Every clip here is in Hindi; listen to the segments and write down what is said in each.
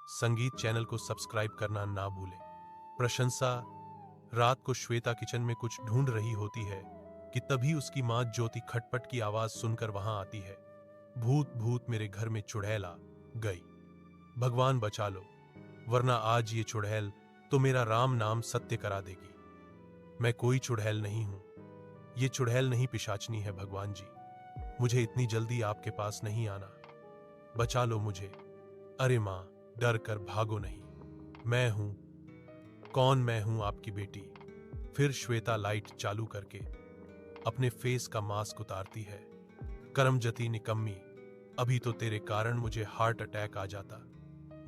संगीत चैनल को सब्सक्राइब करना ना भूलें। प्रशंसा। रात को श्वेता किचन में कुछ ढूंढ रही होती है कि तभी उसकी मां ज्योति खटपट की आवाज सुनकर वहां आती है। भूत भूत मेरे घर में चुड़ैल आ गई, भगवान बचा लो, वरना आज ये चुड़ैल तो मेरा राम नाम सत्य करा देगी। मैं कोई चुड़ैल नहीं हूं, ये चुड़ैल नहीं पिशाचनी है भगवान जी, मुझे इतनी जल्दी आपके पास नहीं आना, बचा लो मुझे। अरे मां, डर कर भागो नहीं, मैं हूं। कौन? मैं हूं आपकी बेटी। फिर श्वेता लाइट चालू करके अपने फेस का मास्क उतारती है। करमजती निकम्मी, अभी तो तेरे कारण मुझे हार्ट अटैक आ जाता।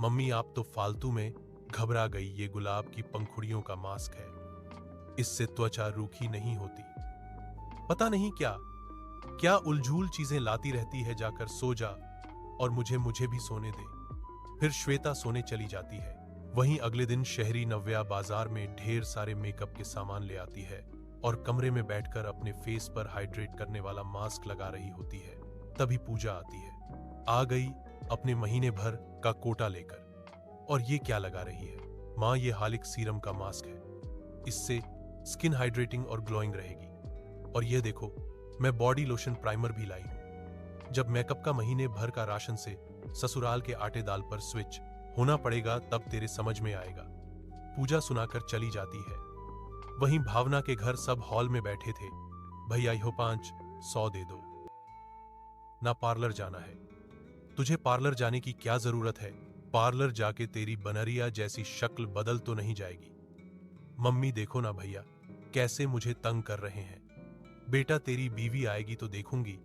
मम्मी आप तो फालतू में घबरा गई, ये गुलाब की पंखुड़ियों का मास्क है, इससे त्वचा रूखी नहीं होती। पता नहीं क्या क्या उलझूल चीजें लाती रहती है, जाकर सो जा और मुझे भी सोने दे। फिर श्वेता सोने चली जाती है। वहीं अगले दिन शहरी नव्या बाजार में ढेर सारे मेकअप के सामान ले आती है और कमरे में बैठकर अपने फेस पर हाइड्रेट करने वाला मास्क लगा रही होती है। तभी पूजा आती है। आ गई अपने महीने भर का कोटा लेकर। और ये क्या लगा रही है? मां, ये हालिक सीरम का मास्क है, इससे स्किन हाइड्रेटिंग और ग्लोइंग रहेगी। और ये देखो, मैं बॉडी लोशन प्राइमर भी लाई हूं। जब मेकअप का महीने भर का राशन से ससुराल के आटे दाल पर स्विच होना पड़ेगा, तब तेरे समझ में आएगा। पूजा सुनाकर चली जाती है। वहीं भावना के घर सब हॉल में बैठे थे। भैया यो 500 दे दो ना, पार्लर जाना है। तुझे पार्लर जाने की क्या जरूरत है? पार्लर जाके तेरी बनरिया जैसी शक्ल बदल तो नहीं जाएगी। मम्मी देखो ना भैया कैसे मुझे तंग कर रहे हैं। बेटा तेरी बीवी आएगी तो देखूंगी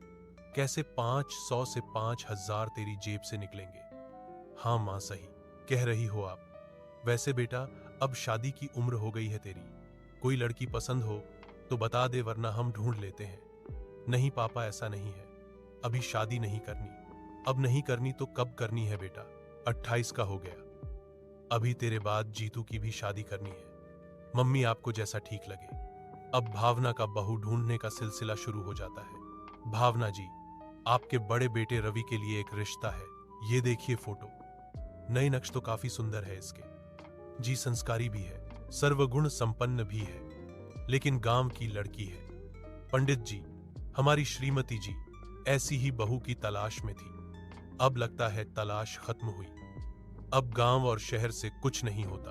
कैसे 500 से 5000 तेरी जेब से निकलेंगे। हाँ मां, सही कह रही हो आप। वैसे बेटा अब शादी की उम्र हो गई है तेरी, कोई लड़की पसंद हो तो बता दे, वरना हम ढूंढ लेते हैं। नहीं पापा, ऐसा नहीं है, अभी शादी नहीं करनी। अब नहीं करनी तो कब करनी है बेटा? 28 का हो गया, अभी तेरे बाद जीतू की भी शादी करनी है। मम्मी आपको जैसा ठीक लगे। अब भावना का बहू ढूंढने का सिलसिला शुरू हो जाता है। भावना जी, आपके बड़े बेटे रवि के लिए एक रिश्ता है, ये देखिए फोटो। नए नक्श तो काफी सुंदर है इसके। जी, संस्कारी भी है, सर्वगुण संपन्न भी है, लेकिन गांव की लड़की है। पंडित जी, हमारी श्रीमती जी ऐसी ही बहू की तलाश में थी। अब लगता है तलाश खत्म हुई। अब गांव और शहर से कुछ नहीं होता,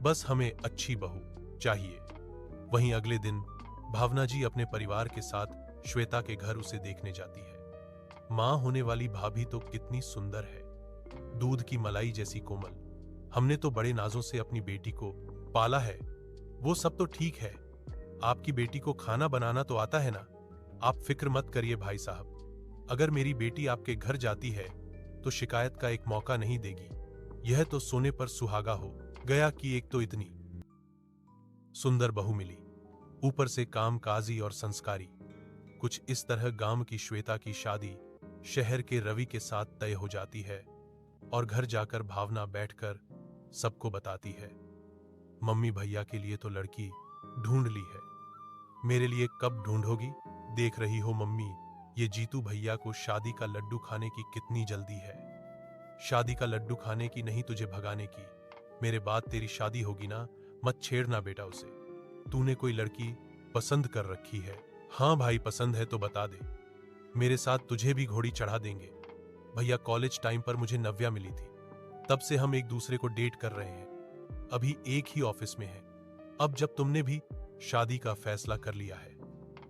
बस हमें अच्छी बहू चाहिए। वहीं अगले दिन भावना जी अपने परिवार के साथ श्वेता के घर उसे देखने जाती है। मां होने वाली भाभी तो कितनी सुंदर है, दूध की मलाई जैसी कोमल। हमने तो बड़े नाजों से अपनी बेटी को पाला है। वो सब तो ठीक है, आपकी बेटी को खाना बनाना तो आता है ना? आप फिक्र मत करिए भाई साहब, अगर मेरी बेटी आपके घर जाती है तो शिकायत का एक मौका नहीं देगी। यह तो सोने पर सुहागा हो गया कि एक तो इतनी सुंदर बहू मिली, ऊपर से कामकाजी और संस्कारी। कुछ इस तरह गांव की श्वेता की शादी शहर के रवि के साथ तय हो जाती है और घर जाकर भावना बैठकर सबको बताती है, मम्मी भैया के लिए तो लड़की ढूंढ ली है, मेरे लिए कब ढूंढोगी? देख रही हो मम्मी, ये जीतू भैया को शादी का लड्डू खाने की कितनी जल्दी है। शादी का लड्डू खाने की नहीं, तुझे भगाने की। मेरे बाद तेरी शादी होगी ना, मत छेड़ना बेटा उसे। तूने कोई लड़की पसंद कर रखी है? हाँ भाई, पसंद है तो बता दे, मेरे साथ तुझे भी घोड़ी चढ़ा देंगे। भैया कॉलेज टाइम पर मुझे नव्या मिली थी, तब से हम एक दूसरे को डेट कर रहे हैं, अभी एक ही ऑफिस में है। अब जब तुमने भी शादी का फैसला कर लिया है,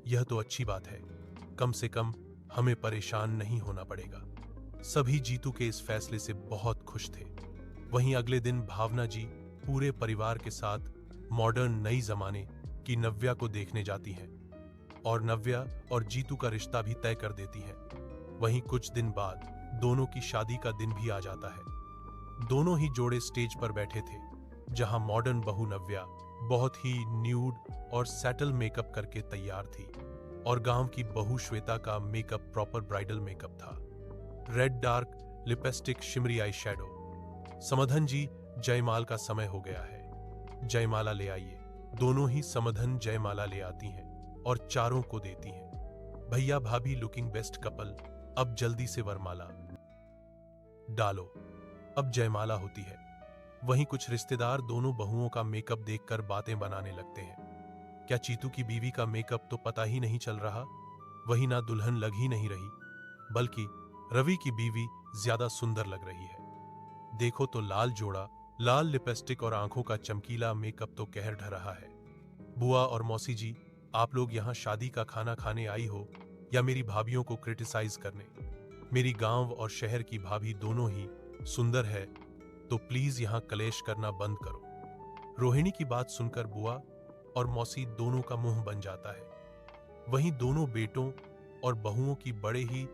यह तो अच्छी बात है, कम से कम हमें परेशान नहीं होना पड़ेगा। सभी जीतू के इस फैसले से बहुत खुश थे। वहीं अगले दिन भावना जी पूरे परिवार के साथ मॉडर्न नई जमाने की नव्या को देखने जाती हैं और नव्या और जीतू का रिश्ता भी तय कर देती हैं। वहीं कुछ दिन बाद दोनों की शादी का दिन भी आ जाता है। दोनों ही जोड़े स्टेज पर बैठे थे, जहां मॉडर्न बहू नव्या बहुत ही न्यूड और सैटल मेकअप करके तैयार थी और गांव की बहू श्वेता का मेकअप प्रॉपर ब्राइडल मेकअप था। Red dark lipstick, shimmery eyeshadow. समधन जी, जयमाल का समय हो गया है, जयमाला ले आइए। दोनों ही समधन जयमाला ले आती हैं और चारों को देती हैं। भैया भाभी लुकिंग बेस्ट कपल, अब जल्दी से वरमाला डालो। अब जयमाला होती है। वहीं कुछ रिश्तेदार दोनों बहुओं का मेकअप देखकर बातें बनाने लगते हैं। क्या चीतू की बीवी का मेकअप तो पता ही नहीं चल रहा, वही ना दुल्हन लग ही नहीं रही, बल्कि रवि की बीवी ज्यादा सुंदर लग रही है। देखो तो लाल जोड़ा, लाल लिपस्टिक और आंखों का चमकीला मेकअप तो कहर ढा रहा है। बुआ और मौसी जी, आप लोग यहाँ शादी का खाना खाने आई हो या मेरी भाभीयों को क्रिटिसाइज करने? मेरी गांव और शहर की भाभी दोनों ही सुंदर है, तो प्लीज यहाँ कलेश करना बंद करो। रोहिणी की बात सुनकर बुआ और मौसी दोनों का मुंह बन जाता है। वहीं दोनों बेटों और बहुओं की बड़े ही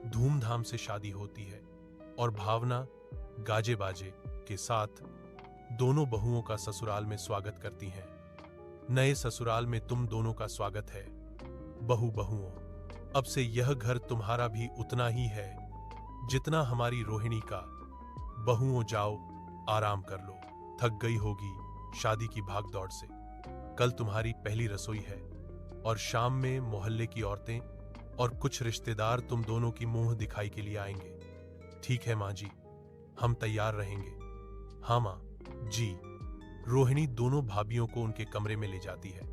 धूमधाम से शादी होती है और भावना गाजे बाजे के साथ दोनों बहुओं का ससुराल में स्वागत करती हैं। नए ससुराल में तुम दोनों का स्वागत है बहुओं। अब से यह घर तुम्हारा भी उतना ही है जितना हमारी रोहिणी का। बहुओं जाओ आराम कर लो, थक गई होगी शादी की भागदौड़ से। कल तुम्हारी पहली रसोई है और शाम में मोहल्ले की औरतें और कुछ रिश्तेदार तुम दोनों की मुंह दिखाई के लिए आएंगे। ठीक है माँ जी, हम तैयार रहेंगे। हाँ माँ जी। रोहिणी दोनों भाभियों को उनके कमरे में ले जाती है।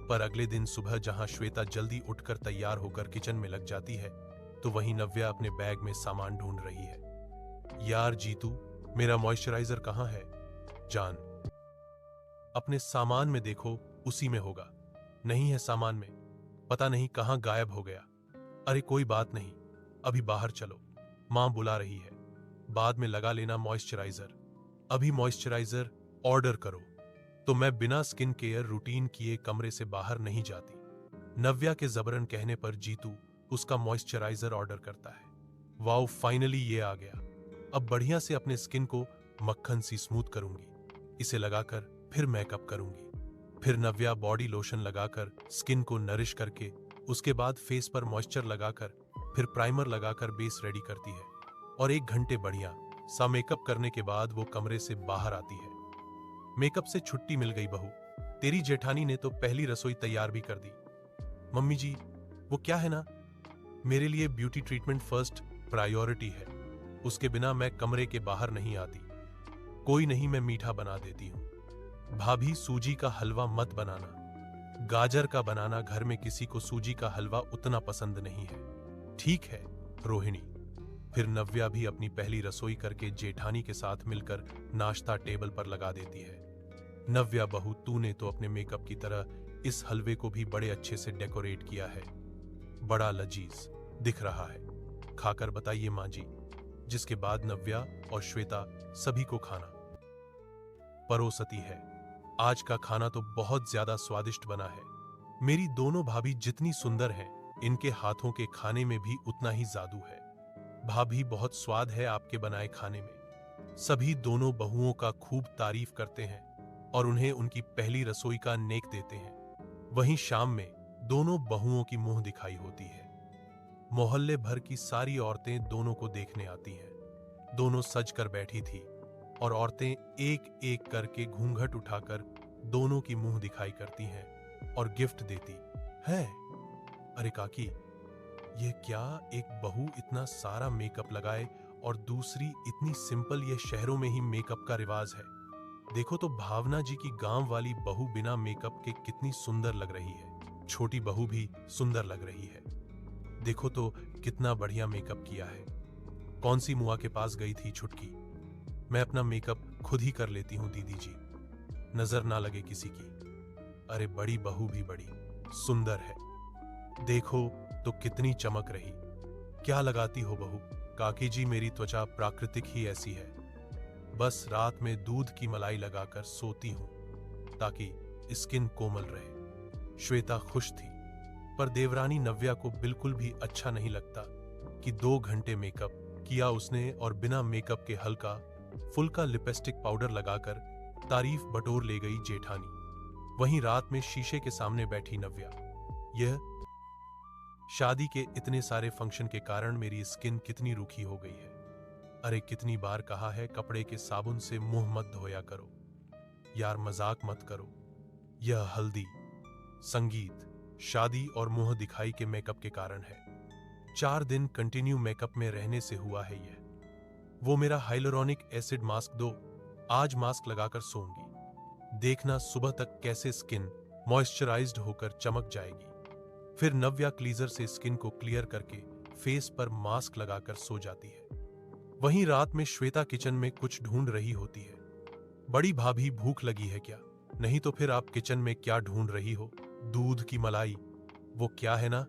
पर अगले दिन सुबह जहां श्वेता जल्दी उठकर तैयार होकर किचन में लग जाती है, तो वहीं नव्या अपने बैग में सामान ढूंढ रही है। यार जीतू, मेरा मॉइस्चराइजर कहाँ है? जान, अपने सामान में देखो, उसी में होगा। नहीं है सामान में, पता नहीं कहां गायब हो गया। अरे कोई बात नहीं, अभी बाहर चलो, मां बुला रही है, बाद में लगा लेना मॉइस्चराइजर। अभी मॉइस्चराइजर ऑर्डर करो। तो मैं बिना स्किन केयर रूटीन किए कमरे से बाहर नहीं जाती। नव्या के जबरन कहने पर जीतू उसका मॉइस्चराइजर ऑर्डर करता है। वाओ, फाइनली ये आ गया। अब बढ़िया से अपने स्किन को मक्खन सी स्मूथ करूंगी। इसे लगाकर फिर मेकअप करूंगी। फिर नव्या बॉडी लोशन लगाकर स्किन को नरिश करके उसके बाद फेस पर मॉइस्चर लगाकर फिर प्राइमर लगाकर बेस रेडी करती है और 1 घंटे बढ़िया सा मेकअप करने के बाद वो कमरे से बाहर आती है। मेकअप से छुट्टी मिल गई बहू, तेरी जेठानी ने तो पहली रसोई तैयार भी कर दी। मम्मी जी, वो क्या है ना, मेरे लिए ब्यूटी ट्रीटमेंट फर्स्ट प्रायोरिटी है, उसके बिना मैं कमरे के बाहर नहीं आती। कोई नहीं, मैं मीठा बना देती हूँ। भाभी, सूजी का हलवा मत बनाना, गाजर का बनाना, घर में किसी को सूजी का हलवा उतना पसंद नहीं है। ठीक है रोहिणी। फिर नव्या भी अपनी पहली रसोई करके जेठानी के साथ मिलकर नाश्ता टेबल पर लगा देती है। नव्या बहू, तूने तो अपने मेकअप की तरह इस हलवे को भी बड़े अच्छे से डेकोरेट किया है, बड़ा लजीज दिख रहा है, खाकर बताइए माँ जी। जिसके बाद नव्या और श्वेता सभी को खाना परोसती है। आज का खाना तो बहुत ज्यादा स्वादिष्ट बना है। मेरी दोनों भाभी जितनी सुंदर हैं, इनके हाथों के खाने में भी उतना ही जादू है। भाभी, बहुत स्वाद है आपके बनाए खाने में। सभी दोनों बहुओं का खूब तारीफ करते हैं और उन्हें उनकी पहली रसोई का नेक देते हैं। वहीं शाम में दोनों बहुओं की मुंह दिखाई होती है। मोहल्ले भर की सारी औरतें दोनों को देखने आती हैं। दोनों सज कर बैठी थी और औरतें एक एक करके घूंघट उठाकर दोनों की मुंह दिखाई करती हैं और गिफ्ट देती है। अरे काकी, यह क्या, एक बहू इतना सारा मेकअप लगाए और दूसरी इतनी सिंपल, ये शहरों में ही मेकअप का रिवाज है। देखो तो भावना जी की गांव वाली बहू बिना मेकअप के कितनी सुंदर लग रही है। छोटी बहू भी सुंदर लग रही है। देखो तो कितना बढ़िया मेकअप किया है। कौन सी मुआ के पास गई थी छुटकी? मैं अपना मेकअप खुद ही कर लेती हूँ दीदी जी, नजर ना लगे किसी की। अरे बड़ी बहू भी बड़ी सुंदर है, देखो तो कितनी चमक रही। क्या लगाती हो बहू? काकी जी, मेरी त्वचा प्राकृतिक ही ऐसी है, बस रात में दूध की मलाई लगाकर सोती हूं ताकि स्किन कोमल रहे। श्वेता खुश थी, पर देवरानी नव्या को बिल्कुल भी अच्छा नहीं लगता कि 2 घंटे मेकअप किया उसने और बिना मेकअप के हल्का फुल्का लिपस्टिक पाउडर लगाकर तारीफ बटोर ले गई जेठानी। वहीं रात में शीशे के सामने बैठी नव्या, यह शादी के इतने सारे फंक्शन के कारण मेरी स्किन कितनी रूखी हो गई है। अरे कितनी बार कहा है कपड़े के साबुन से मुंह मत धोया करो। यार मजाक मत करो, यह हल्दी, संगीत, शादी और मुंह दिखाई के मेकअप के कारण है। 4 दिन कंटिन्यू मेकअप में रहने से हुआ है यह। वो मेरा हाइलुरोनिक एसिड मास्क दो, आज मास्क लगाकर सोऊंगी, देखना सुबह तक कैसे स्किन मॉइस्चराइज्ड होकर चमक जाएगी। फिर नव्या क्लीजर से स्किन को क्लियर करके फेस पर मास्क लगाकर सो जाती है। वहीं रात में श्वेता किचन में कुछ ढूंढ रही होती है। बड़ी भाभी भूख लगी है क्या? नहीं तो फिर आप किचन में क्या ढूंढ रही हो? दूध की मलाई, वो क्या है ना,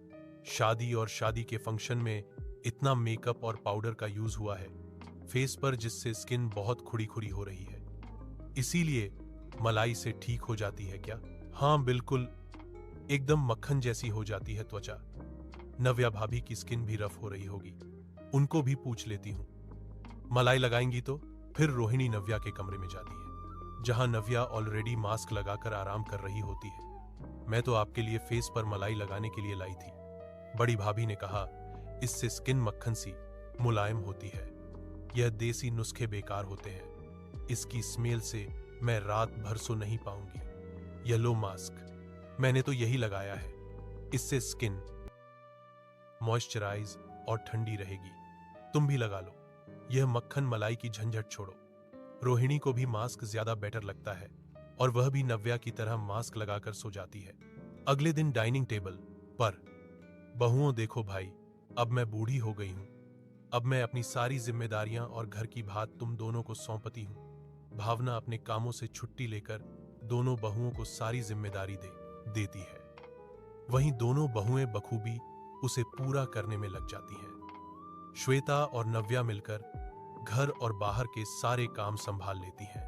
शादी और शादी के फंक्शन में इतना मेकअप और पाउडर का यूज हुआ है फेस पर, जिससे स्किन बहुत खुड़ी खुड़ी हो रही है, इसीलिए मलाई से ठीक हो जाती है क्या? हाँ बिल्कुल, एकदम मक्खन जैसी हो जाती है त्वचा। नव्या भाभी की स्किन भी रफ हो रही होगी, उनको भी पूछ लेती हूँ। मलाई लगाएंगी तो? फिर रोहिणी नव्या के कमरे में जाती है, जहां नव्या ऑलरेडी मास्क लगाकर आराम कर रही होती है। मैं तो आपके लिए फेस पर मलाई लगाने के लिए लाई थी। बड़ी भाभी ने कहा, इससे स्किन मक्खन सी मुलायम होती है। यह देसी नुस्खे बेकार होते हैं, इसकी स्मेल से मैं रात भर सो नहीं पाऊंगी। येलो मास्क मैंने तो यही लगाया है, इससे स्किन मॉइस्चराइज और ठंडी रहेगी। तुम भी लगा लो, यह मक्खन मलाई की झंझट छोड़ो। रोहिणी को भी मास्क ज्यादा बेटर लगता है और वह भी नव्या की तरह मास्क लगाकर सो जाती है। अगले दिन डाइनिंग टेबल पर, बहुओं देखो भाई, अब मैं बूढ़ी हो गई हूं, अब मैं अपनी सारी जिम्मेदारियां और घर की बात तुम दोनों को सौंपती हूं। भावना अपने कामों से छुट्टी लेकर दोनों बहुओं को सारी जिम्मेदारी देती है। वहीं दोनों बहुएं बखूबी उसे पूरा करने में लग जाती हैं। श्वेता और नव्या मिलकर घर और बाहर के सारे काम संभाल लेती हैं।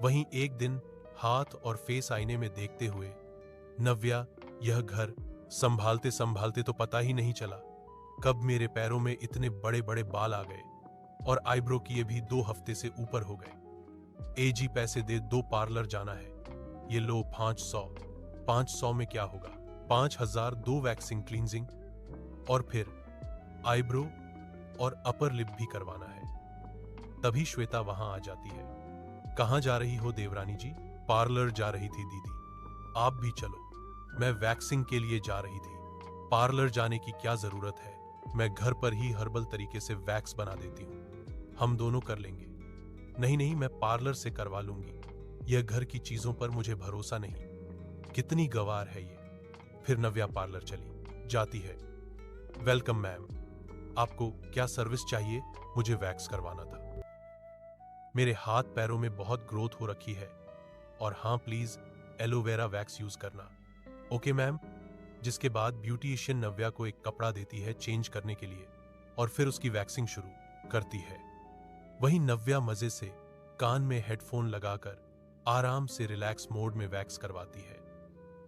वहीं एक दिन हाथ और फेस आईने में देखते हुए नव्या, यह घर संभालते संभालते तो पता ही नहीं चला कब मेरे पैरों में इतने बड़े बड़े बाल आ गए और आईब्रो किए भी 2 हफ्ते से ऊपर हो गए। एजी पैसे दे, 2 पार्लर जाना है, ये लो 500। 500 में क्या होगा? 5000 2 वैक्सिंग क्लींजिंग और फिर आईब्रो और अपर लिप भी करवाना है। तभी श्वेता वहां आ जाती है। कहां जा रही हो देवरानी जी? पार्लर जा रही थी दीदी, आप भी चलो। मैं वैक्सिंग के लिए जा रही थी, पार्लर जाने की क्या जरूरत है, मैं घर पर ही हर्बल तरीके से वैक्स बना देती हूँ, हम दोनों कर लेंगे। नहीं नहीं, मैं पार्लर से करवा लूंगी, यह घर की चीजों पर मुझे भरोसा नहीं। कितनी गवार है ये। फिर नव्या पार्लर चली जाती है। वेलकम मैम, आपको क्या सर्विस चाहिए? मुझे वैक्स करवाना था, मेरे हाथ पैरों में बहुत ग्रोथ हो रखी है, और हाँ प्लीज एलोवेरा वैक्स यूज करना। Okay ma'am. जिसके बाद ब्यूटिशियन नव्या को एक कपड़ा देती है चेंज करने के लिए और फिर उसकी वैक्सिंग शुरू करती है। वहीं नव्या मजे से कान में हेडफोन लगाकर आराम से रिलैक्स मोड में वैक्स करवाती है।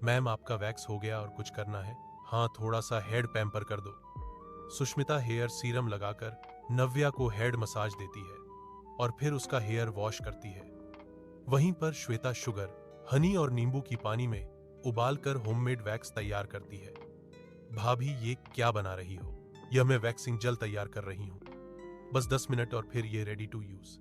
मैम आपका वैक्स हो गया और कुछ करना है? हाँ, थोड़ा सा हेड पैम्पर कर दो। सुष्मिता हेयर सीरम लगाकर नव्या को हेड मसाज देती है और फिर उसका हेयर वॉश करती है। वहीं पर श्वेता शुगर, हनी और नींबू की पानी में उबालकर होममेड वैक्स तैयार करती है। भाभी ये क्या बना रही हो? यह मैं वैक्सिंग जेल तैयार कर रही हूँ, बस 10 मिनट और फिर ये रेडी टू यूज।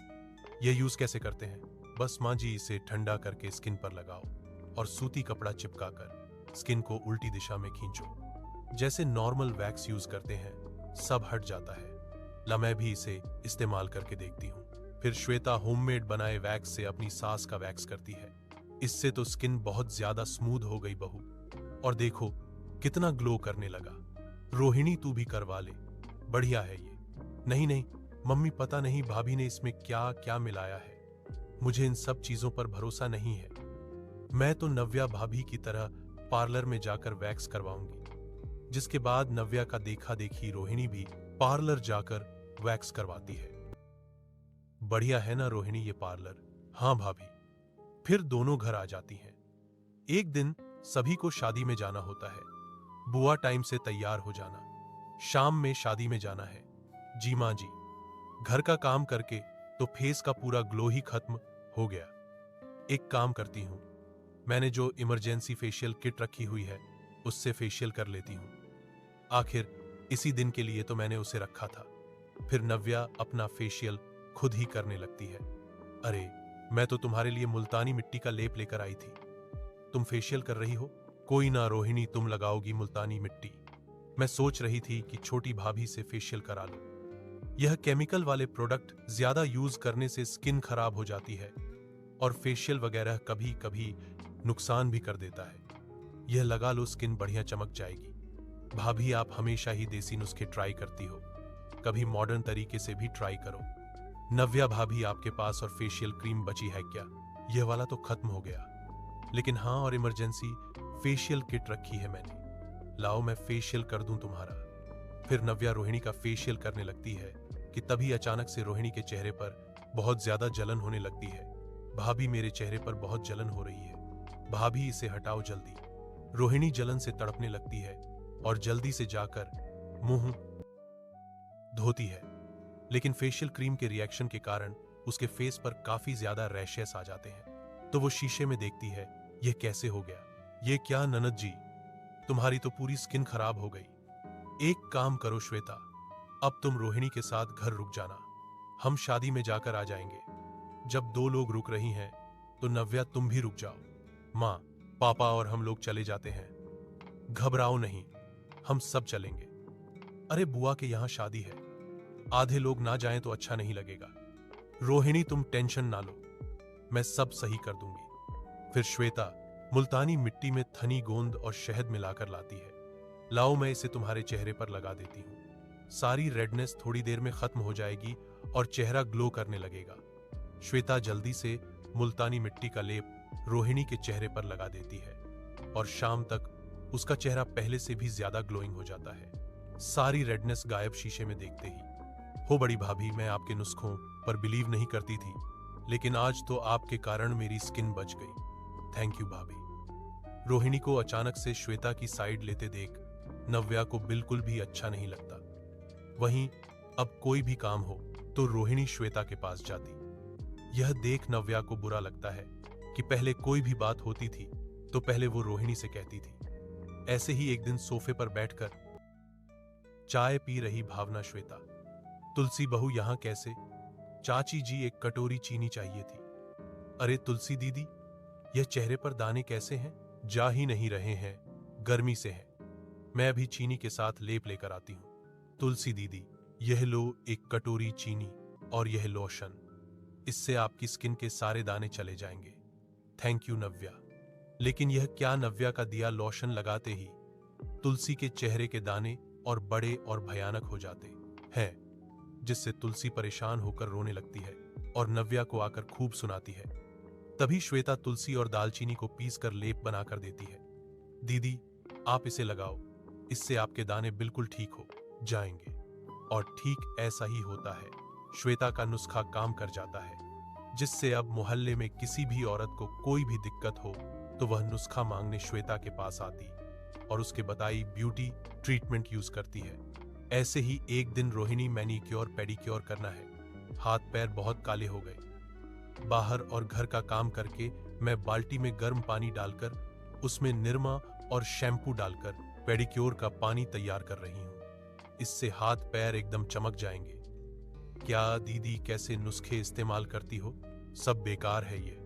ये यूज कैसे करते हैं? बस माँ जी, इसे ठंडा करके स्किन पर लगाओ और सूती कपड़ा चिपकाकर स्किन को उल्टी दिशा में खींचो। जैसे नॉर्मल वैक्स यूज करते हैं, सब हट जाता है। ला मैं भी इसे इस्तेमाल करके देखती हूँ। फिर श्वेता होममेड बनाए वैक्स से अपनी सास का वैक्स करती है। इससे तो स्किन बहुत ज्यादा स्मूथ हो गई बहू, और देखो कितना ग्लो करने लगा। रोहिणी तू भी करवा ले, बढ़िया है ये। नहीं नहीं मम्मी, पता नहीं भाभी ने इसमें क्या क्या मिलाया है, मुझे इन सब चीजों पर भरोसा नहीं है। मैं तो नव्या भाभी की तरह पार्लर में जाकर वैक्स करवाऊंगी। जिसके बाद नव्या का देखा देखी रोहिणी भी पार्लर जाकर वैक्स करवाती है। बढ़िया है ना रोहिणी ये पार्लर? हाँ भाभी। फिर दोनों घर आ जाती हैं। एक दिन सभी को शादी में जाना होता है। बुआ टाइम से तैयार हो जाना, शाम में शादी में जाना है। जी माँ जी। घर का काम करके तो फेस का पूरा ग्लो ही खत्म हो गया। एक काम करती हूँ, मैंने जो इमरजेंसी फेशियल किट रखी हुई है उससे फेशियल कर लेती हूँ। आखिर इसी दिन के लिए तो मैंने उसे रखा था। फिर नव्या अपना फेशियल खुद ही करने लगती है। अरे, मैं तो तुम्हारे लिए मुल्तानी मिट्टी का लेप लेकर आई थी, तुम फेशियल कर रही हो? कोई ना रोहिणी, तुम लगाओगी मुल्तानी मिट्टी। मैं सोच रही थी कि छोटी भाभी से फेशियल करा लो। यह केमिकल वाले प्रोडक्ट ज्यादा यूज करने से स्किन खराब हो जाती है और फेशियल वगैरह कभी कभी नुकसान भी कर देता है। यह लगा लो, स्किन बढ़िया चमक जाएगी। भाभी, आप हमेशा ही देसी नुस्खे ट्राई करती हो, कभी मॉडर्न तरीके से भी ट्राई करो। नव्या भाभी, आपके पास और फेशियल क्रीम बची है क्या? यह वाला तो खत्म हो गया, लेकिन हाँ, और इमरजेंसी फेशियल किट रखी है मैंने, लाओ मैं फेशियल कर दूं तुम्हारा। फिर नव्या रोहिणी का फेशियल करने लगती है कि तभी अचानक से रोहिणी के चेहरे पर बहुत ज्यादा जलन होने लगती है। भाभी, मेरे चेहरे पर बहुत जलन हो रही है, भाभी इसे हटाओ जल्दी। रोहिणी जलन से तड़पने लगती है और जल्दी से जाकर मुंह धोती है, लेकिन फेशियल क्रीम के रिएक्शन के कारण उसके फेस पर काफी ज्यादा रैशेस आ जाते हैं। तो वो शीशे में देखती है, यह कैसे हो गया? ये क्या ननद जी, तुम्हारी तो पूरी स्किन खराब हो गई। एक काम करो श्वेता, अब तुम रोहिणी के साथ घर रुक जाना, हम शादी में जाकर आ जाएंगे। जब दो लोग रुक रही हैं तो नव्या तुम भी रुक जाओ। माँ, पापा और हम लोग चले जाते हैं, घबराओ नहीं, हम सब चलेंगे। अरे बुआ के यहाँ शादी है, आधे लोग ना जाएं तो अच्छा नहीं लगेगा। रोहिणी, तुम टेंशन ना लो, मैं सब सही कर दूंगी। फिर श्वेता मुल्तानी मिट्टी में थनी गोंद और शहद मिलाकर लाती है। लाओ, मैं इसे तुम्हारे चेहरे पर लगा देती हूँ, सारी रेडनेस थोड़ी देर में खत्म हो जाएगी और चेहरा ग्लो करने लगेगा। श्वेता जल्दी से मुल्तानी मिट्टी का लेप रोहिणी के चेहरे पर लगा देती है और शाम तक उसका चेहरा पहले से भी ज्यादा ग्लोइंग हो जाता है, सारी रेडनेस गायब शीशे में देखते ही। हो बड़ी भाभी, मैं आपके नुस्खों पर बिलीव नहीं करती थी, लेकिन आज तो आपके कारण मेरी स्किन बच गई। थैंक यू भाभी। रोहिणी को अचानक से श्वेता की साइड लेते देख नव्या को बिल्कुल भी अच्छा नहीं लगता। वहीं अब कोई भी काम हो तो रोहिणी श्वेता के पास जाती। यह देख नव्या को बुरा लगता है कि पहले कोई भी बात होती थी तो पहले वो रोहिणी से कहती थी। ऐसे ही एक दिन सोफे पर बैठकर चाय पी रही भावना श्वेता, तुलसी बहू यहाँ कैसे? चाची जी, एक कटोरी चीनी चाहिए थी। अरे तुलसी दीदी, यह चेहरे पर दाने कैसे हैं? जा ही नहीं रहे हैं, गर्मी से है, मैं अभी चीनी के साथ लेप लेकर आती हूँ। तुलसी दीदी, यह लो एक कटोरी चीनी और यह लोशन, इससे आपकी स्किन के सारे दाने चले जाएंगे। थैंक यू नव्या। लेकिन यह क्या? नव्या का दिया लोशन लगाते ही तुलसी के चेहरे के दाने और बड़े और भयानक हो जाते हैं, जिससे तुलसी परेशान होकर रोने लगती है और नव्या को आकर खूब सुनाती है। तभी श्वेता तुलसी और दालचीनी को पीसकर लेप बनाकर देती है। दीदी, आप इसे लगाओ, इससे आपके दाने बिल्कुल ठीक हो जाएंगे। और ठीक ऐसा ही होता है, श्वेता का नुस्खा काम कर जाता है, जिससे अब मोहल्ले में किसी भी औरत को कोई भी दिक्कत हो तो वह नुस्खा मांगने श्वेता के पास आती और उसके बताई ब्यूटी ट्रीटमेंट यूज करती है। ऐसे ही एक दिन रोहिणी मैनीक्योर पेडिक्योर करना है, हाथ पैर बहुत काले हो गए। बाहर और घर का काम करके मैं बाल्टी में गर्म पानी डालकर उसमें निरमा और शैम्पू डालकर पेडिक्योर का पानी तैयार कर रही हूँ, इससे हाथ पैर एकदम चमक जाएंगे। क्या दीदी, कैसे नुस्खे इस्तेमाल करती हो? सब बेकार है ये।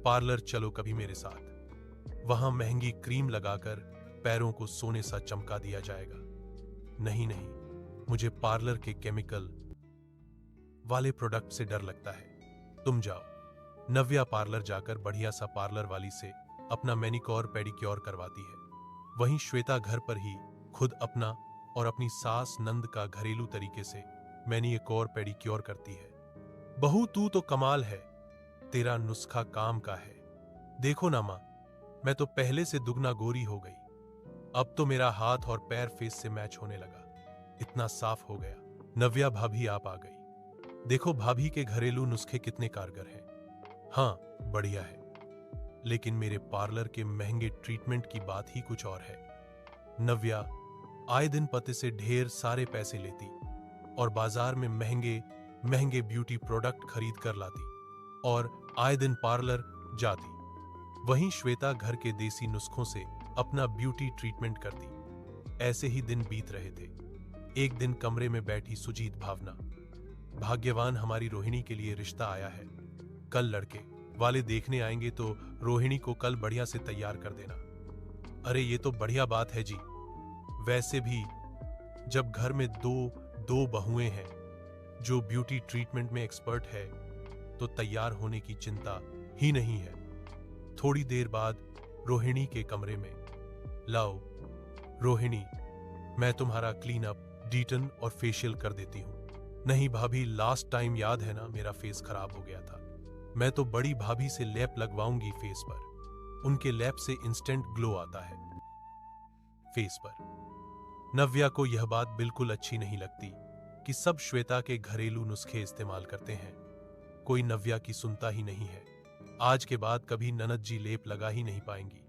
पार्लर चलो कभी मेरे साथ, वहां महंगी क्रीम लगाकर पैरों को सोने सा चमका दिया जाएगा। नहीं नहीं, मुझे पार्लर के केमिकल वाले प्रोडक्ट से डर लगता है, तुम जाओ। नव्या पार्लर जाकर बढ़िया सा पार्लर वाली से अपना मैनिक्योर पेडिक्योर करवाती है। वहीं श्वेता घर पर ही खुद अपना और अपनी सास नंद का घरेलू तरीके से मैनिक्योर पेडिक्योर करती है। बहू, तू तो कमाल है, तेरा नुस्खा काम का है। देखो ना मां, मैं तो पहले से दुगना गोरी हो गई, अब तो मेरा हाथ और पैर फेस से मैच होने लगा, इतना साफ हो गया। नव्या भाभी, आप आ गई। देखो भाभी के घरेलू नुस्खे कितने कारगर हैं। हाँ, बढ़िया है, लेकिन मेरे पार्लर के महंगे ट्रीटमेंट की बात ही कुछ और है। नव्या आए दिन पति से ढेर सारे पैसे लेती और बाजार में महंगे महंगे ब्यूटी प्रोडक्ट खरीद कर लाती और आए दिन पार्लर जाती। वहीं श्वेता घर के देसी नुस्खों से अपना ब्यूटी ट्रीटमेंट करती। ऐसे ही दिन बीत रहे थे। एक दिन कमरे में बैठी सुजीत भावना, भाग्यवान, हमारी रोहिणी के लिए रिश्ता आया है, कल लड़के वाले देखने आएंगे तो रोहिणी को कल बढ़िया से तैयार कर देना। अरे ये तो बढ़िया बात है जी, वैसे भी जब घर में दो बहुएं हैं जो ब्यूटी ट्रीटमेंट में एक्सपर्ट है तो तैयार होने की चिंता ही नहीं है। थोड़ी देर बाद रोहिणी के कमरे में, लाओ रोहिणी, मैं तुम्हारा क्लीन अप, डीटन और फेशियल कर देती हूँ। नहीं भाभी, लास्ट टाइम याद है ना मेरा फेस खराब हो गया था। मैं तो बड़ी भाभी से लेप लगवाऊंगी फेस पर, उनके लेप से इंस्टेंट ग्लो आता है फेस पर। नव्या को यह बात बिल्कुल अच्छी नहीं लगती कि सब श्वेता के घरेलू नुस्खे इस्तेमाल करते हैं। कोई नव्या की सुनता ही नहीं है। आज के बाद कभी ननद जी लेप लगा ही नहीं पाएंगी।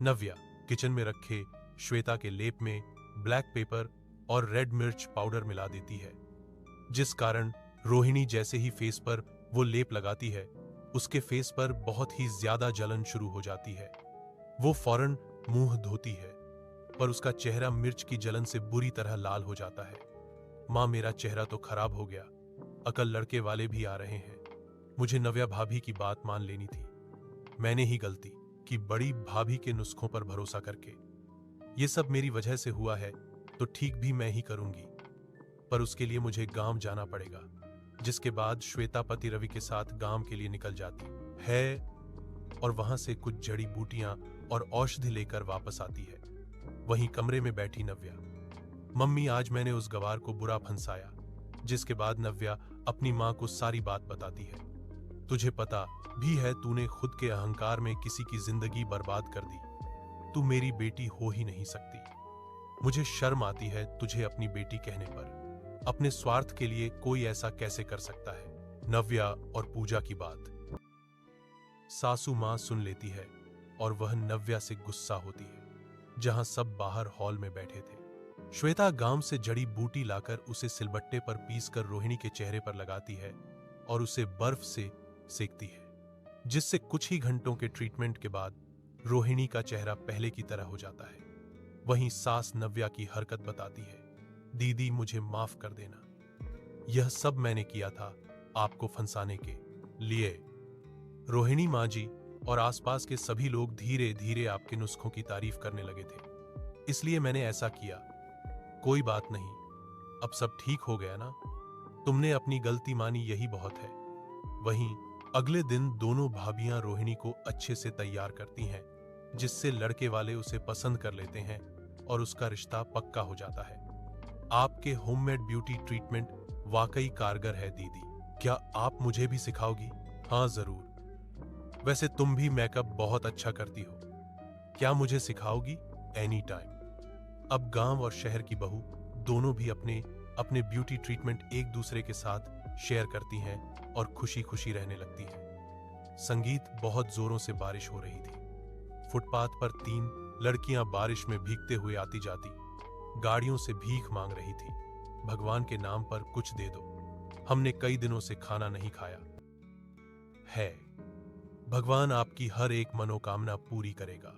नव्या किचन में रखे श्वेता के लेप में ब्लैक पेपर और रेड मिर्च पाउडर मिला देती है, जिस कारण रोहिणी जैसे ही फेस पर वो लेप लगाती है, उसके फेस पर बहुत ही ज्यादा जलन शुरू हो जाती है। वो फौरन मुंह धोती है, पर उसका चेहरा मिर्च की जलन से बुरी तरह लाल हो जाता है। मां, मेरा चेहरा तो खराब हो गया, अकल लड़के वाले भी आ रहे हैं। मुझे नव्या भाभी की बात मान लेनी थी। मैंने ही गलती की बड़ी भाभी के नुस्खों पर भरोसा करके। ये सब मेरी वजह से हुआ है तो ठीक भी मैं ही करूंगी, पर उसके लिए मुझे गांव जाना पड़ेगा। जिसके बाद श्वेता पति रवि के साथ गांव के लिए निकल जाती है और वहां से कुछ जड़ी बूटियां और औषधि लेकर वापस आती है। वहीं कमरे में बैठी नव्या, मम्मी आज मैंने उस गवार को बुरा फंसाया। जिसके बाद नव्या अपनी मां को सारी बात बताती है। तुझे पता भी है तूने खुद के अहंकार में किसी की जिंदगी बर्बाद कर दी। तू मेरी बेटी हो ही नहीं सकती। मुझे शर्म आती है तुझे अपनी बेटी कहने पर। अपने स्वार्थ के लिए कोई ऐसा कैसे कर सकता है। नव्या और पूजा की बात सासू मां सुन लेती है और वह नव्या से गुस्सा होती है। जहां सब बाहर हॉल में बैठे थे, श्वेता गांव से जड़ी बूटी लाकर उसे सिलबट्टे पर पीसकर रोहिणी के चेहरे पर लगाती है और उसे बर्फ से सेकती है, जिससे कुछ ही घंटों के ट्रीटमेंट के बाद रोहिणी का चेहरा पहले की तरह हो जाता है। वहीं सास नव्या की हरकत बताती है, दीदी मुझे माफ कर देना, यह सब मैंने किया था आपको फंसाने के लिए। रोहिणी माँ जी और आसपास के सभी लोग धीरे धीरे आपके नुस्खों की तारीफ करने लगे थे, इसलिए मैंने ऐसा किया। कोई बात नहीं, अब सब ठीक हो गया ना। तुमने अपनी गलती मानी, यही बहुत है। वहीं अगले दिन दोनों भाभियां रोहिणी को अच्छे से तैयार करती हैं, जिससे लड़के वाले उसे पसंद कर लेते हैं और उसका रिश्ता पक्का हो जाता है। आपके होममेड ब्यूटी ट्रीटमेंट वाकई कारगर है दीदी। क्या आप मुझे भी सिखाओगी? हाँ जरूर। वैसे तुम भी मेकअप बहुत अच्छा करती हो, क्या मुझे सिखाओगी? Any time. अब गांव और शहर की बहू दोनों भी अपने अपने ब्यूटी ट्रीटमेंट एक दूसरे के साथ शेयर करती हैं और खुशी खुशी रहने लगती हैं। संगीत बहुत जोरों से बारिश हो रही थी। फुटपाथ पर 3 लड़कियां बारिश में भीगते हुए आती जाती गाड़ियों से भीख मांग रही थी। भगवान के नाम पर कुछ दे दो, हमने कई दिनों से खाना नहीं खाया है। भगवान आपकी हर एक मनोकामना पूरी करेगा।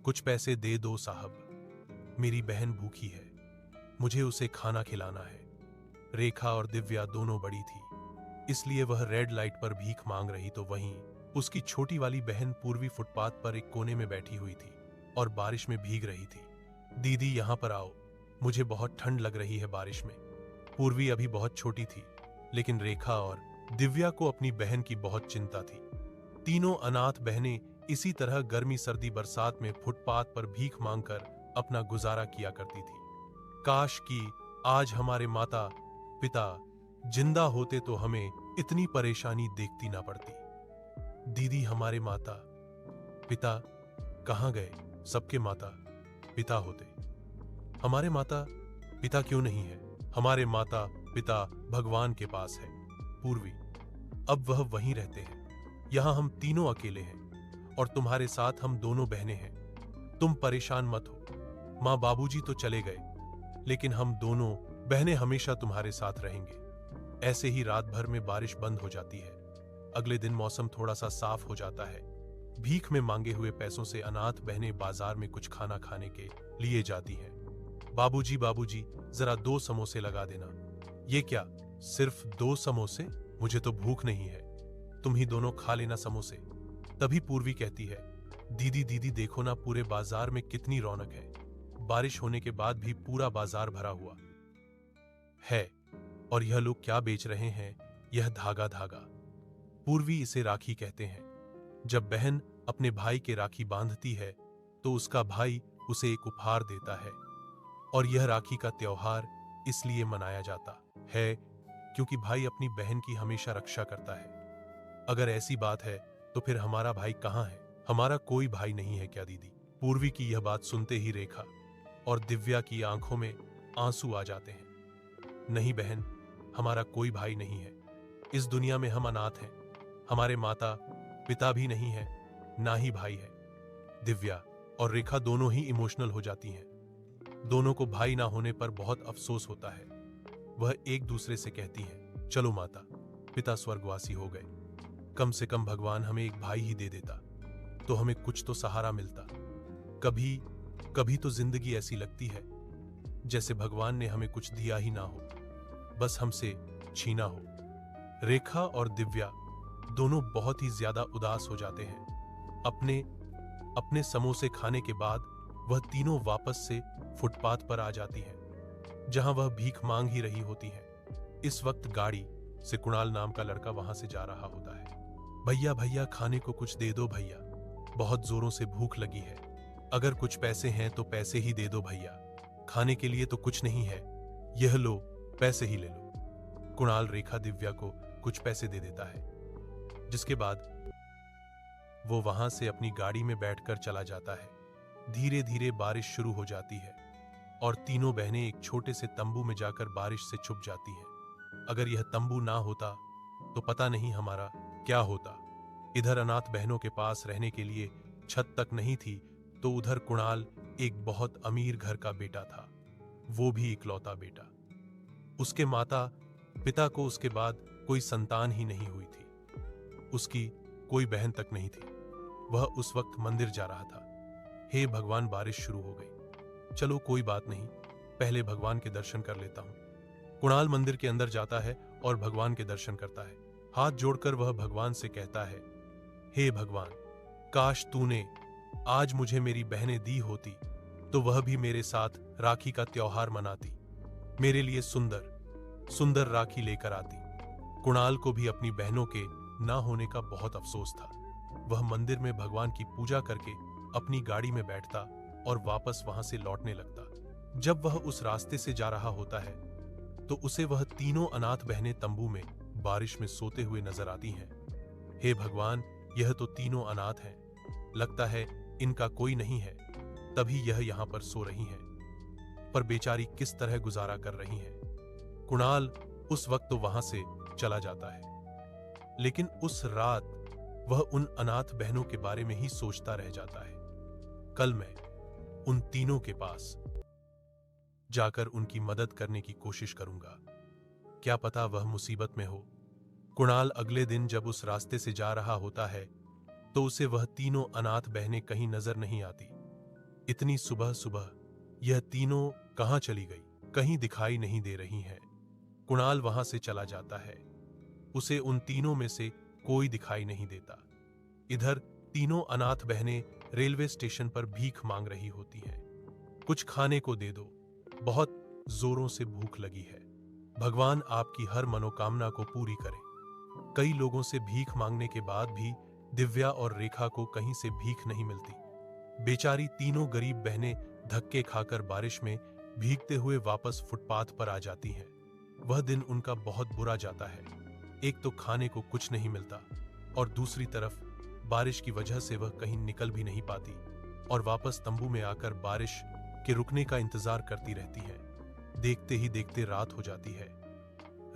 कुछ पैसे दे दो साहब, मेरी बहन भूखी है, मुझे उसे खाना खिलाना है। रेखा और दिव्या दोनों बड़ी थी, इसलिए वह रेड लाइट पर भीख मांग रही, तो वहीं उसकी छोटी वाली बहन पूर्वी फुटपाथ पर एक कोने में बैठी हुई थी और बारिश में भीग रही थी। दीदी यहां पर आओ, मुझे बहुत ठंड लग रही है बारिश में। पूर्वी अभी बहुत छोटी थी, लेकिन रेखा और दिव्या को अपनी बहन की बहुत चिंता थी। तीनों अनाथ बहनें इसी तरह गर्मी सर्दी बरसात में फुटपाथ पर भीख मांगकर अपना गुजारा किया करती थी। काश कि आज हमारे माता पिता जिंदा होते तो हमें इतनी परेशानी देखती ना पड़ती। दीदी हमारे माता पिता कहाँ गए? सबके माता पिता होते, हमारे माता पिता क्यों नहीं है? हमारे माता पिता भगवान के पास है पूर्वी, अब वह वहीं रहते हैं। यहां हम तीनों अकेले हैं और तुम्हारे साथ हम दोनों बहनें हैं। तुम परेशान मत हो, माँ बाबूजी तो चले गए, लेकिन हम दोनों बहनें हमेशा तुम्हारे साथ रहेंगे। ऐसे ही रात भर में बारिश बंद हो जाती है। अगले दिन मौसम थोड़ा सा साफ हो जाता है। भीख में मांगे हुए पैसों से अनाथ बहनें बाजार में कुछ खाना खाने के लिए जाती हैं। बाबूजी बाबूजी जरा 2 समोसे लगा देना। ये क्या, सिर्फ 2 समोसे? मुझे तो भूख नहीं है, तुम ही दोनों खा लेना समोसे। तभी पूर्वी कहती है, दीदी दीदी देखो ना, पूरे बाजार में कितनी रौनक है। बारिश होने के बाद भी पूरा बाजार भरा हुआ है और यह लोग क्या बेच रहे हैं? यह धागा धागा। पूर्वी इसे राखी कहते हैं। जब बहन अपने भाई के राखी बांधती है तो उसका भाई उसे एक उपहार देता है, और यह राखी का त्योहार इसलिए मनाया जाता है क्योंकि भाई अपनी बहन की हमेशा रक्षा करता है। अगर ऐसी बात है तो फिर हमारा भाई कहाँ है? हमारा कोई भाई नहीं है क्या दीदी? पूर्वी की यह बात सुनते ही रेखा और दिव्या की आंखों में आंसू आ जाते हैं। नहीं बहन, हमारा कोई भाई नहीं है। इस दुनिया में हम अनाथ हैं। हमारे माता पिता भी नहीं है, ना ही भाई है। दिव्या और रेखा दोनों ही इमोशनल हो जाती हैं। दोनों को भाई ना होने पर बहुत अफसोस होता है। वह एक दूसरे से कहती हैं, चलो माता पिता स्वर्गवासी हो गए, कम से कम भगवान हमें एक भाई ही दे देता तो हमें कुछ तो सहारा मिलता। कभी कभी तो जिंदगी ऐसी लगती है जैसे भगवान ने हमें कुछ दिया ही ना हो, बस हमसे छीना हो। रेखा और दिव्या दोनों बहुत ही ज्यादा उदास हो जाते हैं। अपने समोसे खाने के बाद वह तीनों वापस से फुटपाथ पर आ जाती हैं, जहां वह भीख मांग ही रही होती हैं। इस वक्त गाड़ी से कुणाल नाम का लड़का वहां से जा रहा होता है। भैया भैया खाने को कुछ दे दो भैया, बहुत जोरों से भूख लगी है। अगर कुछ पैसे हैं तो पैसे ही दे दो भैया, खाने के लिए तो कुछ नहीं है, यह लो पैसे ही ले लो। कुणाल रेखा दिव्या को कुछ पैसे दे देता है, जिसके बाद वो वहां से अपनी गाड़ी में बैठकर चला जाता है। धीरे धीरे बारिश शुरू हो जाती है और तीनों बहनें एक छोटे से तंबू में जाकर बारिश से छुप जाती हैं। अगर यह तंबू ना होता तो पता नहीं हमारा क्या होता। इधर अनाथ बहनों के पास रहने के लिए छत तक नहीं थी, तो उधर कुणाल एक बहुत अमीर घर का बेटा था, वो भी इकलौता बेटा। उसके माता पिता को उसके बाद कोई संतान ही नहीं हुई थी। उसकी कोई बहन तक नहीं थी। वह उस वक्त मंदिर जा रहा था। हे भगवान, बारिश शुरू हो गई। चलो कोई बात नहीं, पहले भगवान के दर्शन कर लेता हूं। कुणाल मंदिर के अंदर जाता है और भगवान के दर्शन करता है। हाथ जोड़कर वह भगवान से कहता है, हे भगवान, काश तूने आज मुझे मेरी बहनें दी होती तो वह भी मेरे साथ राखी का त्योहार मनाती, मेरे लिए सुंदर सुंदर राखी लेकर आती। कुणाल को भी अपनी बहनों के ना होने का बहुत अफसोस था। वह मंदिर में भगवान की पूजा करके अपनी गाड़ी में बैठता और वापस वहां से लौटने लगता। जब वह उस रास्ते से जा रहा होता है तो उसे वह तीनों अनाथ बहनें तंबू में बारिश में सोते हुए नजर आती हैं। हे भगवान, यह तो तीनों अनाथ हैं, लगता है इनका कोई नहीं है, तभी यह यहाँ पर सो रही हैं, पर बेचारी किस तरह गुजारा कर रही हैं। कुणाल उस वक्त तो वहां से चला जाता है, लेकिन उस रात वह उन अनाथ बहनों के बारे में ही सोचता रह जाता है। कल मैं उन तीनों के पास जाकर उनकी मदद करने की कोशिश करूंगा, क्या पता वह मुसीबत में हो। कुणाल अगले दिन जब उस रास्ते से जा रहा होता है तो उसे वह तीनों अनाथ बहनें कहीं नजर नहीं आती। इतनी सुबह सुबह यह तीनों कहां चली गई, कहीं दिखाई नहीं दे रही हैं। कुणाल वहां से चला जाता है। उसे उन तीनों में से कोई दिखाई नहीं देता। इधर तीनों अनाथ बहनें रेलवे स्टेशन पर भीख मांग रही होती हैं। कुछ खाने को दे दो, बहुत जोरों से भूख लगी है। भगवान आपकी हर मनोकामना को पूरी करे। कई लोगों से भीख मांगने के बाद भी दिव्या और रेखा को कहीं से भीख नहीं मिलती। बेचारी तीनों गरीब बहनें धक्के खाकर बारिश में भीगते हुए वापस फुटपाथ पर आ जाती हैं। वह दिन उनका बहुत बुरा जाता है। एक तो खाने को कुछ नहीं मिलता और दूसरी तरफ बारिश की वजह से वह कहीं निकल भी नहीं पाती और वापस तंबू में आकर बारिश के रुकने का इंतजार करती रहती है। देखते ही देखते रात हो जाती है।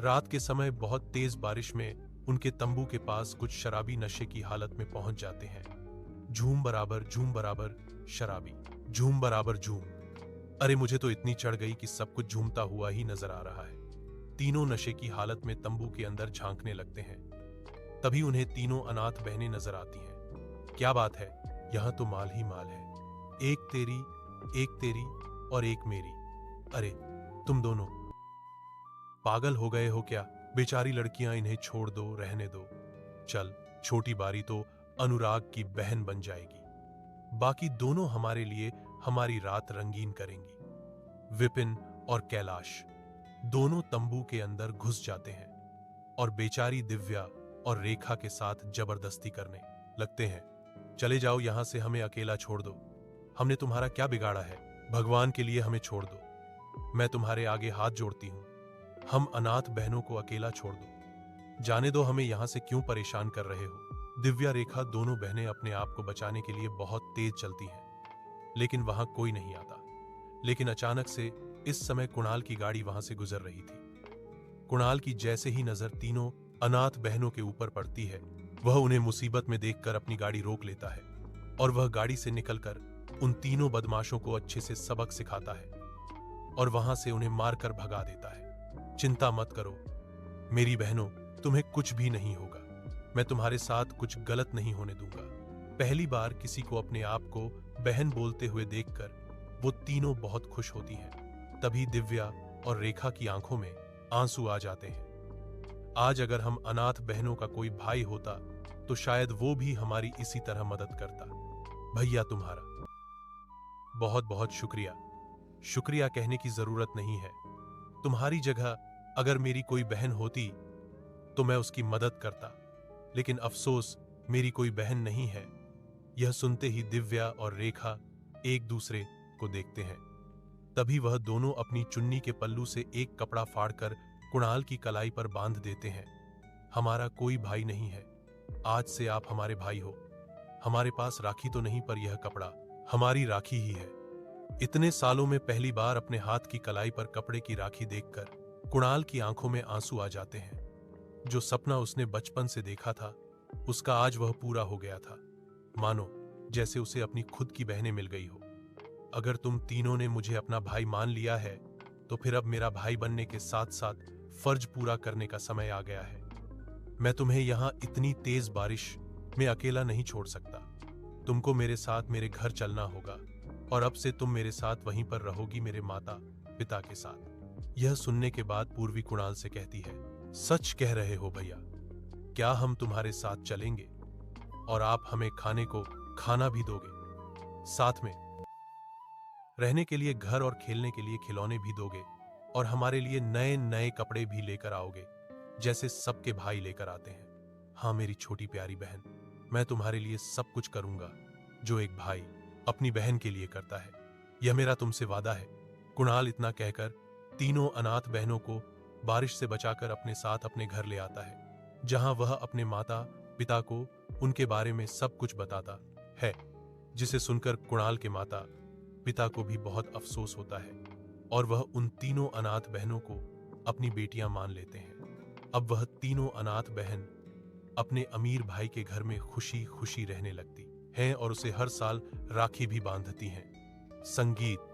रात के समय बहुत तेज बारिश में उनके तंबू के पास कुछ शराबी नशे की हालत में पहुंच जाते हैं। झूम बराबर शराबी, झूम बराबर झूम। अरे मुझे तो इतनी चढ़ गई कि सब कुछ झूमता हुआ ही नजर आ रहा है। तीनों नशे की हालत में तंबू के अंदर झांकने लगते हैं। तभी उन्हें तीनों अनाथ बहनें नजर आती हैं। क्या बात है, यहां तो माल ही माल है, एक तेरी और एक मेरी। अरे तुम दोनों पागल हो गए हो क्या? बेचारी लड़कियां, इन्हें छोड़ दो, रहने दो। चल, छोटी बारी तो अनुराग की बहन बन जाएगी, बाकी दोनों हमारे लिए हमारी रात रंगीन करेंगी। विपिन और कैलाश दोनों तंबू के अंदर घुस जाते हैं और बेचारी दिव्या और रेखा के साथ जबरदस्ती करने लगते हैं। चले जाओ यहां से, हमें अकेला छोड़ दो। हमने तुम्हारा क्या बिगाड़ा है? भगवान के लिए हमें छोड़ दो। मैं तुम्हारे आगे हाथ जोड़ती हूं। हम अनाथ बहनों को अकेला छोड़ दो। जाने दो, हमें यहां से क्यों परेशान कर रहे हो? दिव्या रेखा दोनों बहनें अपने आप को बचाने के लिए बहुत तेज चलती हैं, लेकिन वहां कोई नहीं आता। लेकिन अचानक से इस समय कुणाल की गाड़ी वहां से गुजर रही थी। कुणाल की जैसे ही नजर तीनों अनाथ बहनों के ऊपर पड़ती है, वह उन्हें मुसीबत में देखकर अपनी गाड़ी रोक लेता है और वह गाड़ी से निकलकर उन तीनों बदमाशों को अच्छे से सबक सिखाता है और वहां से उन्हें मारकर भगा देता है। चिंता मत करो मेरी बहनों, तुम्हें कुछ भी नहीं होगा। मैं तुम्हारे साथ कुछ गलत नहीं होने दूंगा। पहली बार किसी को अपने आप को बहन बोलते हुए देखकर वो तीनों बहुत खुश होती हैं। तभी दिव्या और रेखा की आंखों में आंसू आ जाते हैं। आज अगर हम अनाथ बहनों का कोई भाई होता तो शायद वो भी हमारी इसी तरह मदद करता। भैया तुम्हारा बहुत बहुत शुक्रिया। शुक्रिया कहने की जरूरत नहीं है। तुम्हारी जगह अगर मेरी कोई बहन होती तो मैं उसकी मदद करता, लेकिन अफसोस मेरी कोई बहन नहीं है। यह सुनते ही दिव्या और रेखा एक दूसरे को देखते हैं। तभी वह दोनों अपनी चुन्नी के पल्लू से एक कपड़ा फाड़कर कुणाल की कलाई पर बांध देते हैं। हमारा कोई भाई नहीं है, आज से आप हमारे भाई हो। हमारे पास राखी तो नहीं, पर यह कपड़ा हमारी राखी ही है। इतने सालों में पहली बार अपने हाथ की कलाई पर कपड़े की राखी देखकर कुणाल की आंखों में आंसू आ जाते हैं। जो सपना उसने बचपन से देखा था उसका आज वह पूरा हो गया था। मानो जैसे उसे अपनी खुद की बहनें मिल गई हो। अगर तुम तीनों ने मुझे अपना भाई मान लिया है तो फिर अब मेरा भाई बनने के साथ साथ फर्ज पूरा करने का समय आ गया है। मैं तुम्हें यहां इतनी तेज बारिश में अकेला नहीं छोड़ सकता। तुमको मेरे साथ मेरे घर चलना होगा और अब से तुम मेरे साथ वहीं पर रहोगी, मेरे माता पिता के साथ। यह सुनने के बाद पूर्वी कुणाल से कहती है, सच कह रहे हो भैया? क्या हम तुम्हारे साथ चलेंगे और आप हमें खाने को खाना भी दोगे, साथ में रहने के लिए घर और खेलने के लिए खिलौने भी दोगे और हमारे लिए नए नए कपड़े भी लेकर आओगे जैसे सबके भाई लेकर आते हैं? हाँ मेरी छोटी प्यारी बहन, मैं तुम्हारे लिए सब कुछ करूंगा जो एक भाई अपनी बहन के लिए करता है। यह मेरा तुमसे वादा है। कुणाल इतना कहकर तीनों अनाथ बहनों को बारिश से बचाकर अपने साथ अपने घर ले आता है, जहां वह अपने माता पिता को उनके बारे में सब कुछ बताता है, जिसे सुनकर कुणाल के माता पिता को भी बहुत अफसोस होता है और वह उन तीनों अनाथ बहनों को अपनी बेटियां मान लेते हैं। अब वह तीनों अनाथ बहन अपने अमीर भाई के घर में खुशी खुशी रहने लगती हैं और उसे हर साल राखी भी बांधती हैं। संगीत।